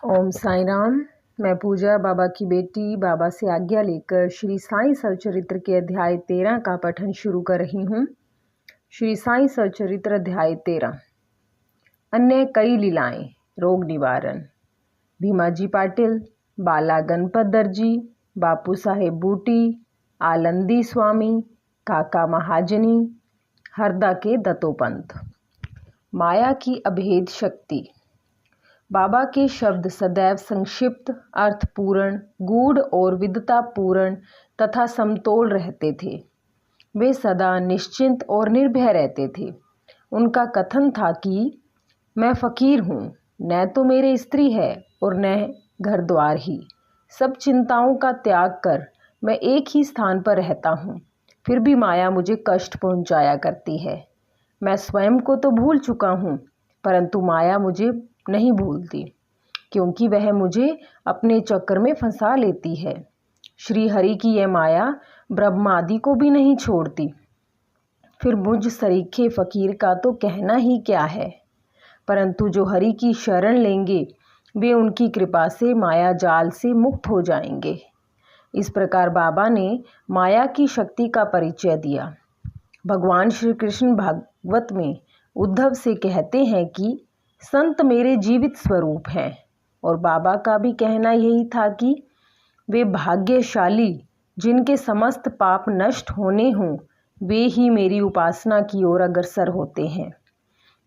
ओम साई राम। मैं पूजा बाबा की बेटी बाबा से आज्ञा लेकर श्री साई सचरित्र के अध्याय 13 का पठन शुरू कर रही हूँ। श्री साई सचरित्र अध्याय 13। अन्य कई लीलाएं। रोग निवारण। भीमाजी पाटिल, बाला गणपत दर्जी, बापू साहेब बूटी, आलंदी स्वामी, काका महाजनी, हरदा के दत्तोपंत। माया की अभेद शक्ति। बाबा के शब्द सदैव संक्षिप्त, अर्थपूर्ण, गूढ़ और विद्वतापूर्ण तथा समतोल रहते थे। वे सदा निश्चिंत और निर्भय रहते थे। उनका कथन था कि मैं फकीर हूँ, न तो मेरे स्त्री है और न घर द्वार ही। सब चिंताओं का त्याग कर मैं एक ही स्थान पर रहता हूँ, फिर भी माया मुझे कष्ट पहुँचाया करती है। मैं स्वयं को तो भूल चुका हूँ, परंतु माया मुझे नहीं भूलती, क्योंकि वह मुझे अपने चक्कर में फंसा लेती है। श्री हरि की यह माया ब्रह्मा आदि को भी नहीं छोड़ती, फिर मुझ सरीखे फकीर का तो कहना ही क्या है। परंतु जो हरि की शरण लेंगे वे उनकी कृपा से माया जाल से मुक्त हो जाएंगे। इस प्रकार बाबा ने माया की शक्ति का परिचय दिया। भगवान श्री कृष्ण भागवत में उद्धव से कहते हैं कि संत मेरे जीवित स्वरूप हैं, और बाबा का भी कहना यही था कि वे भाग्यशाली जिनके समस्त पाप नष्ट होने हों, वे ही मेरी उपासना की ओर अग्रसर होते हैं।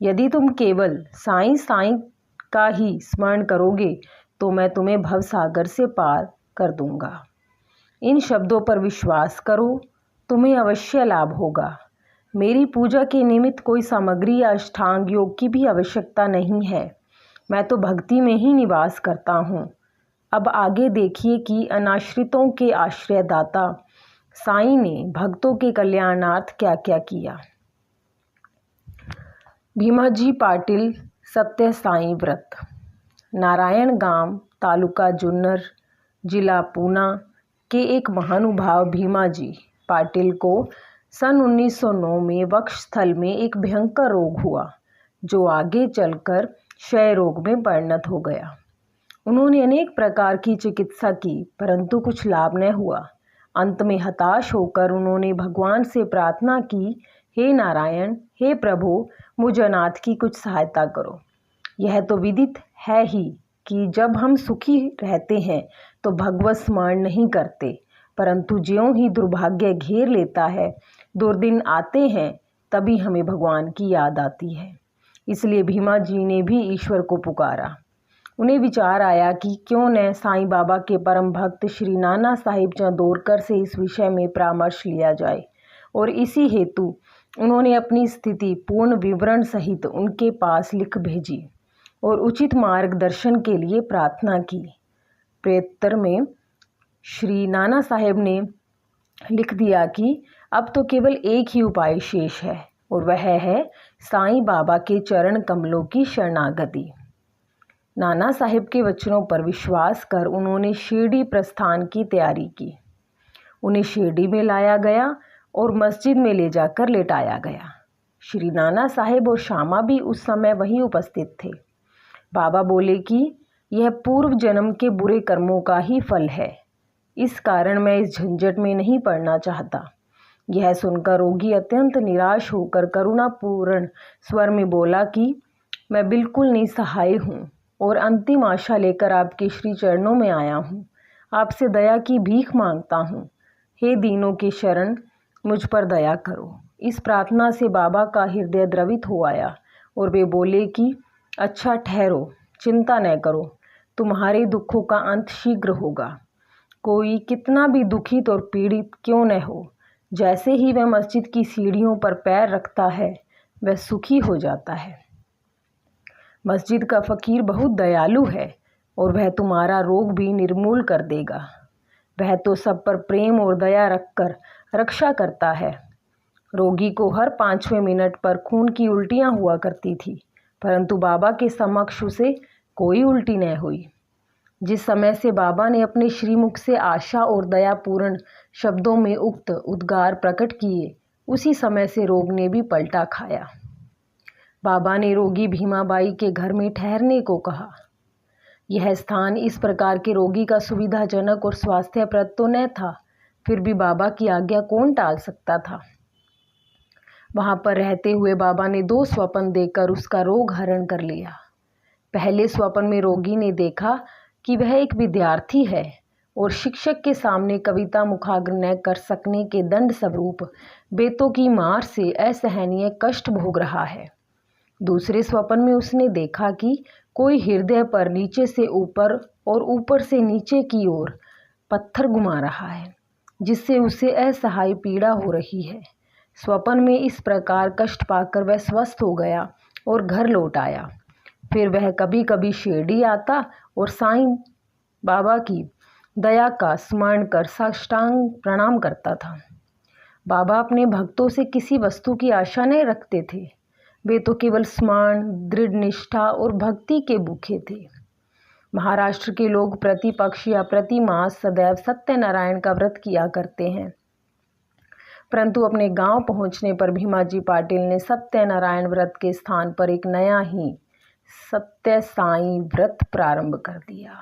यदि तुम केवल साईं साईं का ही स्मरण करोगे तो मैं तुम्हें भवसागर से पार कर दूंगा। इन शब्दों पर विश्वास करो, तुम्हें अवश्य लाभ होगा। मेरी पूजा के निमित्त कोई सामग्री या अष्टांग योग की भी आवश्यकता नहीं है। मैं तो भक्ति में ही निवास करता हूँ। अब आगे देखिए कि अनाश्रितों के आश्रयदाता साईं ने भक्तों के कल्याणार्थ क्या क्या किया। भीमाजी पाटिल सत्य साईं व्रत। नारायण गांव, तालुका जुन्नर, जिला पूना के एक महानुभाव भीमाजी पाटिल को सन 1909 में वक्षस्थल में एक भयंकर रोग हुआ, जो आगे चलकर क्षय रोग में परिणत हो गया। उन्होंने अनेक प्रकार की चिकित्सा की, परंतु कुछ लाभ न हुआ। अंत में हताश होकर उन्होंने भगवान से प्रार्थना की, हे नारायण, हे प्रभु, मुझ अनाथ की कुछ सहायता करो। यह तो विदित है ही कि जब हम सुखी रहते हैं तो भगवत स्मरण नहीं करते, परंतु ज्यों ही दुर्भाग्य घेर लेता है, दुर्दिन आते हैं, तभी हमें भगवान की याद आती है। इसलिए भीमा जी ने भी ईश्वर को पुकारा। उन्हें विचार आया कि क्यों न साईं बाबा के परम भक्त श्री नाना साहिब चंदोरकर से इस विषय में परामर्श लिया जाए, और इसी हेतु उन्होंने अपनी स्थिति पूर्ण विवरण सहित उनके पास लिख भेजी और उचित मार्गदर्शन के लिए प्रार्थना की। प्रत्युत्तर में श्री नाना साहेब ने लिख दिया कि अब तो केवल एक ही उपाय शेष है, और वह है साईं बाबा के चरण कमलों की शरणागति। नाना साहेब के वचनों पर विश्वास कर उन्होंने शिरडी प्रस्थान की तैयारी की। उन्हें शिरडी में लाया गया और मस्जिद में ले जाकर लेटाया गया। श्री नाना साहेब और श्यामा भी उस समय वहीं उपस्थित थे। बाबा बोले कि यह पूर्व जन्म के बुरे कर्मों का ही फल है, इस कारण मैं इस झंझट में नहीं पड़ना चाहता। यह सुनकर रोगी अत्यंत निराश होकर करुणापूर्ण स्वर में बोला कि मैं बिल्कुल निसहाय हूँ और अंतिम आशा लेकर आपके श्री चरणों में आया हूँ। आपसे दया की भीख मांगता हूँ। हे दीनों के शरण, मुझ पर दया करो। इस प्रार्थना से बाबा का हृदय द्रवित हो आया और वे बोले कि अच्छा ठहरो, चिंता न करो, तुम्हारे दुखों का अंत शीघ्र होगा। कोई कितना भी दुखित और पीड़ित क्यों न हो, जैसे ही वह मस्जिद की सीढ़ियों पर पैर रखता है, वह सुखी हो जाता है। मस्जिद का फकीर बहुत दयालु है और वह तुम्हारा रोग भी निर्मूल कर देगा। वह तो सब पर प्रेम और दया रखकर रक्षा करता है। रोगी को हर 5वें मिनट पर खून की उल्टियाँ हुआ करती थी, परंतु बाबा के समक्ष उसे कोई उल्टी न हुई। जिस समय से बाबा ने अपने श्रीमुख से आशा और दयापूर्ण शब्दों में उक्त उद्गार प्रकट किए, उसी समय से रोग ने भी पलटा खाया। बाबा ने रोगी भीमाबाई के घर में ठहरने को कहा। यह स्थान इस प्रकार के रोगी का सुविधाजनक और स्वास्थ्यप्रद तो न था, फिर भी बाबा की आज्ञा कौन टाल सकता था। वहां पर रहते हुए बाबा ने 2 स्वप्न देकर उसका रोग हरण कर लिया। पहले स्वप्न में रोगी ने देखा कि वह एक विद्यार्थी है और शिक्षक के सामने कविता मुखाग्र न कर सकने के दंड स्वरूप बेतों की मार से असहनीय कष्ट भोग रहा है। दूसरे स्वप्न में उसने देखा कि कोई हृदय पर नीचे से ऊपर और ऊपर से नीचे की ओर पत्थर घुमा रहा है, जिससे उसे असहाय पीड़ा हो रही है। स्वप्न में इस प्रकार कष्ट पाकर वह स्वस्थ हो गया और घर लौट आया। फिर वह कभी कभी शिरडी आता और साईं बाबा की दया का स्मरण कर साष्टांग प्रणाम करता था। बाबा अपने भक्तों से किसी वस्तु की आशा नहीं रखते थे, वे तो केवल स्मरण, दृढ़ निष्ठा और भक्ति के भूखे थे। महाराष्ट्र के लोग प्रतिपक्ष या प्रति मास सदैव सत्यनारायण का व्रत किया करते हैं, परंतु अपने गांव पहुंचने पर भीमाजी पाटिल ने सत्यनारायण व्रत के स्थान पर एक नया ही सत्य साईं व्रत प्रारंभ कर दिया।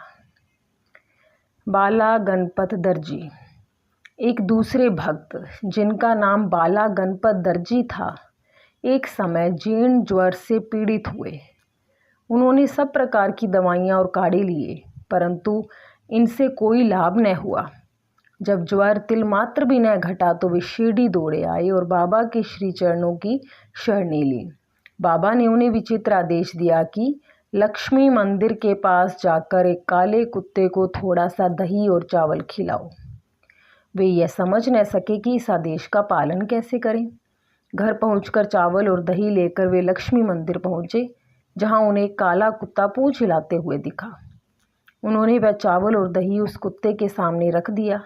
बाला गणपत दर्जी। एक दूसरे भक्त जिनका नाम बाला गणपत दर्जी था, एक समय जीर्ण ज्वर से पीड़ित हुए। उन्होंने सब प्रकार की दवाइयाँ और काढ़े लिए, परंतु इनसे कोई लाभ न हुआ। जब ज्वर तिल मात्र भी न घटा तो वे शिरडी दौड़े आए और बाबा के श्री चरणों की शरणी ली। बाबा ने उन्हें विचित्र आदेश दिया कि लक्ष्मी मंदिर के पास जाकर एक काले कुत्ते को थोड़ा सा दही और चावल खिलाओ। वे यह समझ न सके कि इस आदेश का पालन कैसे करें। घर पहुंचकर चावल और दही लेकर वे लक्ष्मी मंदिर पहुंचे, जहां उन्हें काला कुत्ता पूंछ हिलाते हुए दिखा। उन्होंने वह चावल और दही उस कुत्ते के सामने रख दिया,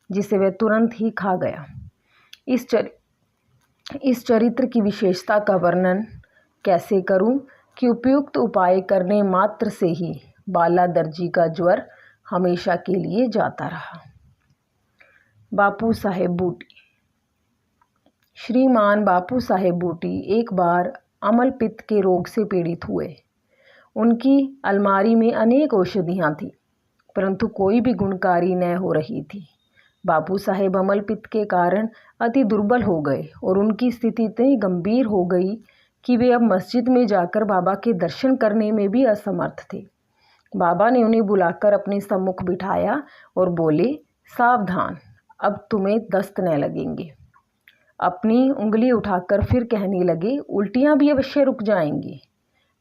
जिसे वह तुरंत ही खा गया। इस चरित्र की विशेषता का वर्णन कैसे करूं कि उपयुक्त उपाय करने मात्र से ही बाला दर्जी का ज्वर हमेशा के लिए जाता रहा। बापू साहेब बूटी। श्रीमान बापू साहेब बूटी एक बार अमल पित्त के रोग से पीड़ित हुए। उनकी अलमारी में अनेक औषधियाँ थीं, परंतु कोई भी गुणकारी न हो रही थी। बापू साहेब अमल पित्त के कारण अति दुर्बल हो गए और उनकी स्थिति इतनी गंभीर हो गई कि वे अब मस्जिद में जाकर बाबा के दर्शन करने में भी असमर्थ थे। बाबा ने उन्हें बुलाकर अपने सम्मुख बिठाया और बोले, सावधान, अब तुम्हें दस्त न लगेंगे। अपनी उंगली उठाकर फिर कहने लगे, उल्टियाँ भी अवश्य रुक जाएंगी।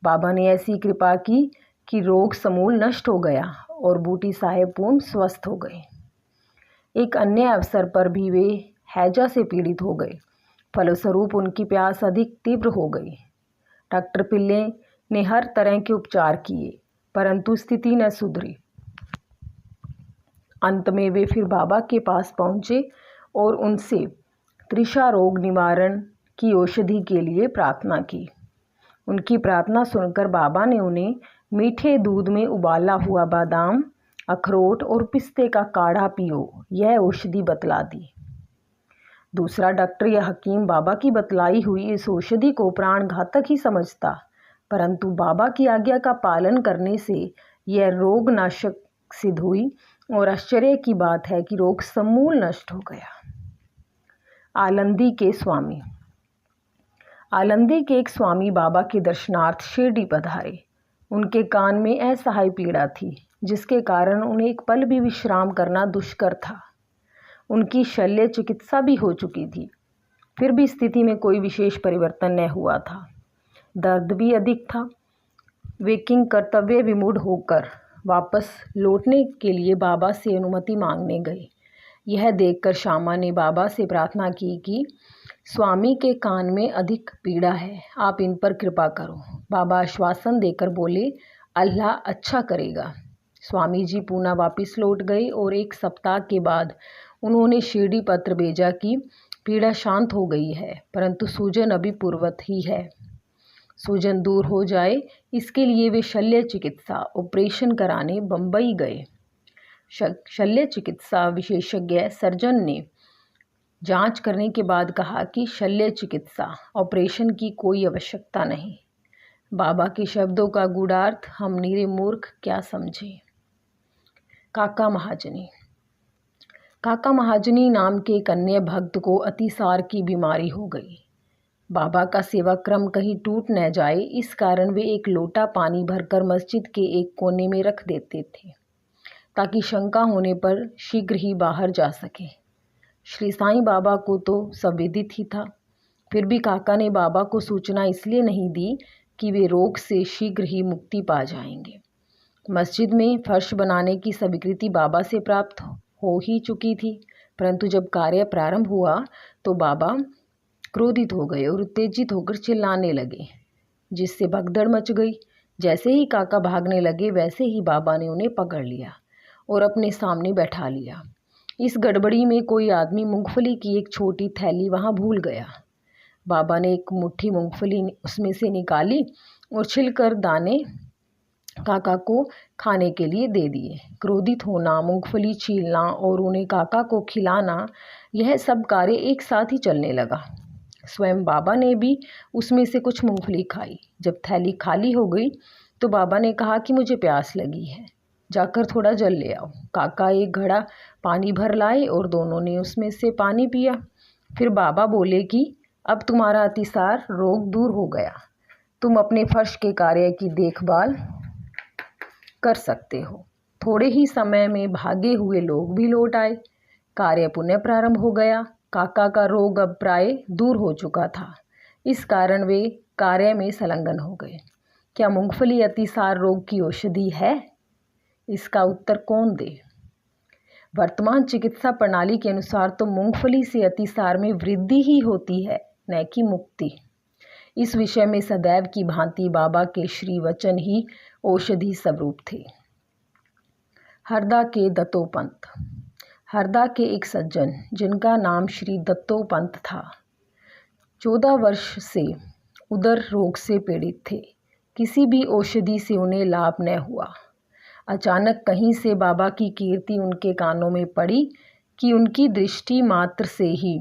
बाबा ने ऐसी कृपा की कि रोग समूल नष्ट हो गया और बूटी साहेब पूर्ण स्वस्थ हो गए। एक अन्य अवसर पर भी वे हैजा से पीड़ित हो गए। फलस्वरूप उनकी प्यास अधिक तीव्र हो गई। डॉक्टर पिल्ले ने हर तरह के उपचार किए, परंतु स्थिति न सुधरी। अंत में वे फिर बाबा के पास पहुँचे और उनसे त्रिषा रोग निवारण की औषधि के लिए प्रार्थना की। उनकी प्रार्थना सुनकर बाबा ने उन्हें मीठे दूध में उबाला हुआ बादाम, अखरोट और पिस्ते का काढ़ा पियो, यह औषधि बतला दी। दूसरा डॉक्टर या हकीम बाबा की बतलाई हुई इस औषधि को प्राण घातक ही समझता, परंतु बाबा की आज्ञा का पालन करने से यह रोग नाशक सिद्ध हुई और आश्चर्य की बात है कि रोग समूल नष्ट हो गया। आलंदी के स्वामी। आलंदी के एक स्वामी बाबा के दर्शनार्थ शिरडी पधारे। उनके कान में असहाय पीड़ा थी, जिसके कारण उन्हें एक पल भी विश्राम करना दुष्कर था। उनकी शल्य चिकित्सा भी हो चुकी थी, फिर भी स्थिति में कोई विशेष परिवर्तन न हुआ था। दर्द भी अधिक था। वे किंग कर्तव्य विमूढ़ होकर वापस लौटने के लिए बाबा से अनुमति मांगने गए। यह देखकर श्यामा ने बाबा से प्रार्थना की कि स्वामी के कान में अधिक पीड़ा है, आप इन पर कृपा करो। बाबा आश्वासन देकर बोले, अल्लाह अच्छा करेगा। स्वामी जी पूना वापस लौट गए और एक सप्ताह के बाद उन्होंने शिरडी पत्र भेजा कि पीड़ा शांत हो गई है, परंतु सूजन अभी पूर्ववत ही है। सूजन दूर हो जाए इसके लिए वे शल्य चिकित्सा ऑपरेशन कराने बम्बई गए। शल्य चिकित्सा विशेषज्ञ सर्जन ने जांच करने के बाद कहा कि शल्य चिकित्सा ऑपरेशन की कोई आवश्यकता नहीं। बाबा के शब्दों का गूढ़ार्थ हम नीरे मूर्ख क्या समझे। काका महाजनी। काका महाजनी नाम के एक अन्य भक्त को अतिसार की बीमारी हो गई। बाबा का सेवा क्रम कहीं टूट न जाए, इस कारण वे एक लोटा पानी भरकर मस्जिद के एक कोने में रख देते थे ताकि शंका होने पर शीघ्र ही बाहर जा सके। श्री साईं बाबा को तो सब विदित ही था, फिर भी काका ने बाबा को सूचना इसलिए नहीं दी कि वे रोग से शीघ्र ही मुक्ति पा जाएंगे। मस्जिद में फर्श बनाने की स्वीकृति बाबा से प्राप्त हो ही चुकी थी, परंतु जब कार्य प्रारंभ हुआ तो बाबा क्रोधित हो गए और उत्तेजित होकर चिल्लाने लगे, जिससे भगदड़ मच गई। जैसे ही काका भागने लगे वैसे ही बाबा ने उन्हें पकड़ लिया और अपने सामने बैठा लिया। इस गड़बड़ी में कोई आदमी मूंगफली की एक छोटी थैली वहां भूल गया। बाबा ने एक मुट्ठी मूंगफली उसमें से निकाली और छिलकर दाने काका को खाने के लिए दे दिए। क्रोधित होना, मूंगफली छीलना और उन्हें काका को खिलाना, यह सब कार्य एक साथ ही चलने लगा। स्वयं बाबा ने भी उसमें से कुछ मूंगफली खाई। जब थैली खाली हो गई तो बाबा ने कहा कि मुझे प्यास लगी है, जाकर थोड़ा जल ले आओ। काका एक घड़ा पानी भर लाए और दोनों ने उसमें से पानी पिया। फिर बाबा बोले कि अब तुम्हारा अतिसार रोग दूर हो गया, तुम अपने फर्श के कार्य की देखभाल कर सकते हो। थोड़े ही समय में भागे हुए लोग भी लौट आए। कार्य पुनः प्रारंभ हो गया। काका का रोग अब प्राय दूर हो चुका था, इस कारण वे कार्य में संलग्न हो गए। क्या मूंगफली अतिसार रोग की औषधि है? इसका उत्तर कौन दे? वर्तमान चिकित्सा प्रणाली के अनुसार तो मूंगफली से अतिसार में वृद्धि ही होती है, न कि मुक्ति। इस विषय में सदैव की भांति बाबा के श्री वचन ही औषधि स्वरूप थे। हरदा के दत्तोपंत। हरदा के एक सज्जन जिनका नाम श्री दत्तोपंत था, 14 वर्ष से उदर रोग से पीड़ित थे। किसी भी औषधि से उन्हें लाभ न हुआ। अचानक कहीं से बाबा की कीर्ति उनके कानों में पड़ी कि उनकी दृष्टि मात्र से ही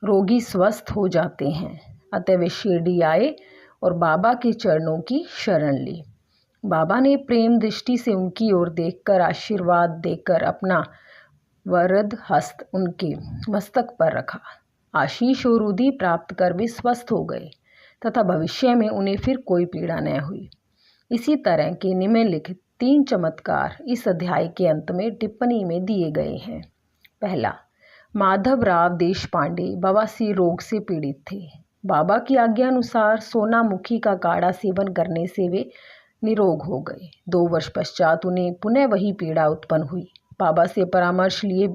रोगी स्वस्थ हो जाते हैं। अतः वे शिरडी आए और बाबा के चरणों की शरण ली। बाबा ने प्रेम दृष्टि से उनकी ओर देखकर आशीर्वाद देकर अपना वरद हस्त उनके मस्तक पर रखा। आशीष और उदी प्राप्त कर वे स्वस्थ हो गए तथा भविष्य में उन्हें फिर कोई पीड़ा न हुई। इसी तरह के निम्नलिखित 3 चमत्कार इस अध्याय के अंत में टिप्पणी में दिए गए हैं। पहला, माधवराव देशपांडे बवासीर रोग से पीड़ित थे। बाबा की आज्ञा अनुसार सोनामुखी का काढ़ा सेवन करने से वे निरोग हो गए। 2 वर्ष पश्चात उन्हें पुनः वही पीड़ा उत्पन्न हुई। बाबा से परामर्श लिए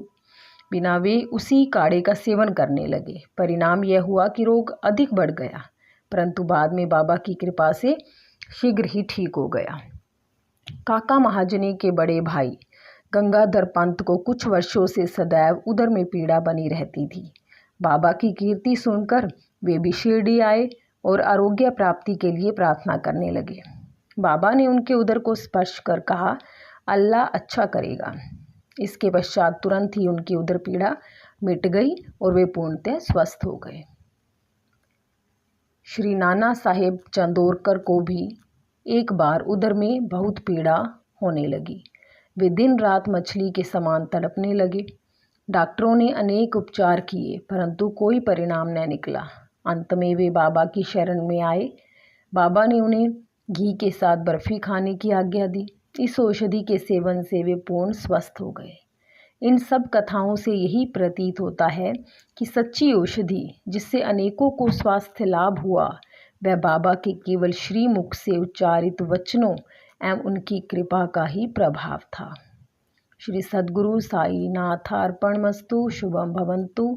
बिना वे उसी काढ़े का सेवन करने लगे। परिणाम यह हुआ कि रोग अधिक बढ़ गया, परंतु बाद में बाबा की कृपा से शीघ्र ही ठीक हो गया। काका महाजनी के बड़े भाई गंगाधर पंत को कुछ वर्षों से सदैव उदर में पीड़ा बनी रहती थी। बाबा की कीर्ति सुनकर वे भी शिरडी आए और आरोग्य प्राप्ति के लिए प्रार्थना करने लगे। बाबा ने उनके उदर को स्पर्श कर कहा, अल्लाह अच्छा करेगा। इसके पश्चात तुरंत ही उनकी उदर पीड़ा मिट गई और वे पूर्णतः स्वस्थ हो गए। श्री नाना साहेब चंदोरकर को भी एक बार उदर में बहुत पीड़ा होने लगी। वे दिन रात मछली के समान तड़पने लगे। डॉक्टरों ने अनेक उपचार किए, परंतु कोई परिणाम न निकला। अंत में वे बाबा की शरण में आए। बाबा ने उन्हें घी के साथ बर्फी खाने की आज्ञा दी। इस औषधि के सेवन से वे पूर्ण स्वस्थ हो गए। इन सब कथाओं से यही प्रतीत होता है कि सच्ची औषधि जिससे अनेकों को स्वास्थ्य लाभ हुआ, वह बाबा के केवल श्रीमुख से उच्चारित वचनों एवं उनकी कृपा का ही प्रभाव था। श्री सद्गुरु साई नाथार्पणमस्तु। शुभम भवन्तु।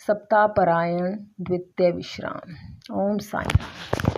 सप्ताह परायण द्वितीय विश्राम। ओम साई।